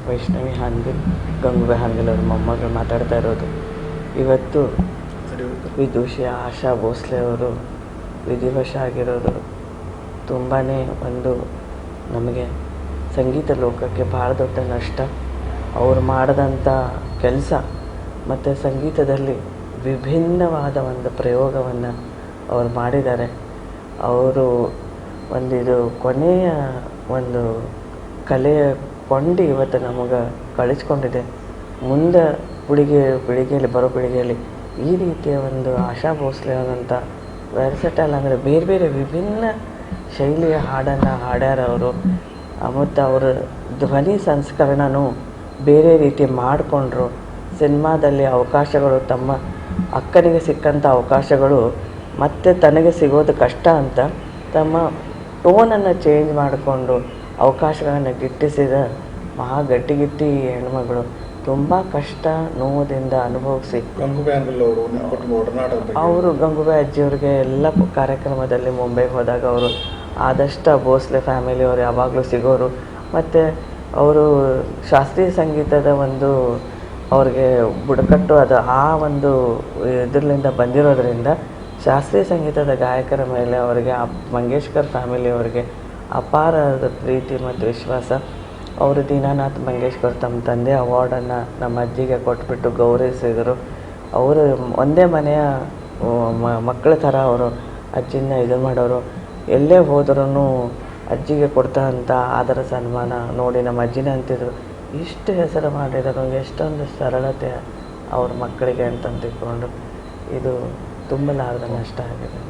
ವೈಷ್ಣವಿ ಹಾನ್ಗಲ್, ಗಂಗೂಬಾಯಿ ಹಾನ್ಗಲ್ ಅವ್ರ ಮೊಮ್ಮಗಳು ಮಾತಾಡ್ತಾ ಇರೋದು. ಇವತ್ತು ವಿದುಷಿ ಆಶಾ ಭೋಸ್ಲೆ ಅವರು ವಿಧಿವಶ ಆಗಿರೋದು ತುಂಬಾ ಒಂದು ನಮಗೆ ಸಂಗೀತ ಲೋಕಕ್ಕೆ ಭಾಳ ದೊಡ್ಡ ನಷ್ಟ. ಅವ್ರು ಮಾಡಿದಂಥ ಕೆಲಸ ಮತ್ತು ಸಂಗೀತದಲ್ಲಿ ವಿಭಿನ್ನವಾದ ಒಂದು ಪ್ರಯೋಗವನ್ನು ಅವ್ರು ಮಾಡಿದ್ದಾರೆ. ಅವರು ಒಂದಿದು ಕೊನೆಯ ಒಂದು ಕಲೆಯ ಕೊಂಡಿ ಇವತ್ತು ನಮಗೆ ಕಳಿಸ್ಕೊಂಡಿದೆ. ಮುಂದೆ ಪೀಳಿಗೆಯಲ್ಲಿ ಬರೋ ಪೀಳಿಗೆಯಲ್ಲಿ ಈ ರೀತಿಯ ಒಂದು ಆಶಾ ಭೋಸ್ಲೆ ಅನ್ನೋಂಥ ವೆರ್ಸಟೈಲ್ ಅಂದರೆ ಬೇರೆ ಬೇರೆ ವಿಭಿನ್ನ ಶೈಲಿಯ ಹಾಡನ್ನು ಹಾಡ್ಯಾರ ಅವರು. ಮತ್ತು ಅವರ ಧ್ವನಿ ಸಂಸ್ಕರಣನೂ ಬೇರೆ ರೀತಿ ಮಾಡಿಕೊಂಡ್ರು. ಸಿನಿಮಾದಲ್ಲಿ ಅವಕಾಶಗಳು ತಮ್ಮ ಅಕ್ಕನಿಗೆ ಸಿಕ್ಕಂಥ ಅವಕಾಶಗಳು ಮತ್ತು ತನಗೆ ಸಿಗೋದು ಕಷ್ಟ ಅಂತ ತಮ್ಮ ಟೋನನ್ನು ಚೇಂಜ್ ಮಾಡಿಕೊಂಡು ಅವಕಾಶಗಳನ್ನು ಗಿಟ್ಟಿಸಿದ ಗಟ್ಟಿಗಿಟ್ಟಿ ಹೆಣ್ಮಗಳು. ತುಂಬ ಕಷ್ಟ ನೋವುದಿಂದ ಅನುಭವಿಸಿ ಅವರು ಗಂಗೂಬಾಯಿ ಅಜ್ಜಿಯವ್ರಿಗೆ ಎಲ್ಲ ಕಾರ್ಯಕ್ರಮದಲ್ಲಿ ಮುಂಬೈಗೆ ಹೋದಾಗ ಅವರು ಆದಷ್ಟು ಭೋಸ್ಲೆ ಫ್ಯಾಮಿಲಿಯವರು ಯಾವಾಗಲೂ ಸಿಗೋರು. ಮತ್ತು ಅವರು ಶಾಸ್ತ್ರೀಯ ಸಂಗೀತದ ಒಂದು ಅವ್ರಿಗೆ ಬುಡಕಟ್ಟು ಅದು ಆ ಒಂದು ಇದರಿಂದ ಬಂದಿರೋದ್ರಿಂದ ಶಾಸ್ತ್ರೀಯ ಸಂಗೀತದ ಗಾಯಕರ ಮೇಲೆ ಅವರಿಗೆ ಮಂಗೇಶ್ಕರ್ ಫ್ಯಾಮಿಲಿಯವರಿಗೆ ಅಪಾರದ ಪ್ರೀತಿ ಮತ್ತು ವಿಶ್ವಾಸ. ಅವರು ದೀನಾನಾಥ್ ಮಂಗೇಶ್ಕರ್ ತಮ್ಮ ತಂದೆ ಅವಾರ್ಡನ್ನು ನಮ್ಮ ಅಜ್ಜಿಗೆ ಕೊಟ್ಬಿಟ್ಟು ಗೌರವಿಸಿದರು. ಅವರು ಒಂದೇ ಮನೆಯ ಮಕ್ಕಳ ಥರ ಅವರು ಅಜ್ಜಿನ ಇದು ಮಾಡೋರು. ಎಲ್ಲೇ ಹೋದ್ರೂ ಅಜ್ಜಿಗೆ ಕೊಡ್ತಾರಂಥ ಆದರ ಸನ್ಮಾನ ನೋಡಿ ನಮ್ಮ ಅಜ್ಜಿನ ಅಂತಿದ್ರು, ಇಷ್ಟು ಹೆಸರು ಮಾಡಿದರು, ಎಷ್ಟೊಂದು ಸರಳತೆ ಅವ್ರ ಮಕ್ಕಳಿಗೆ ಅಂತ ತಿಳ್ಕೊಂಡು ಇದು ತುಂಬಲಾರದ ನಷ್ಟ ಆಗಿದೆ.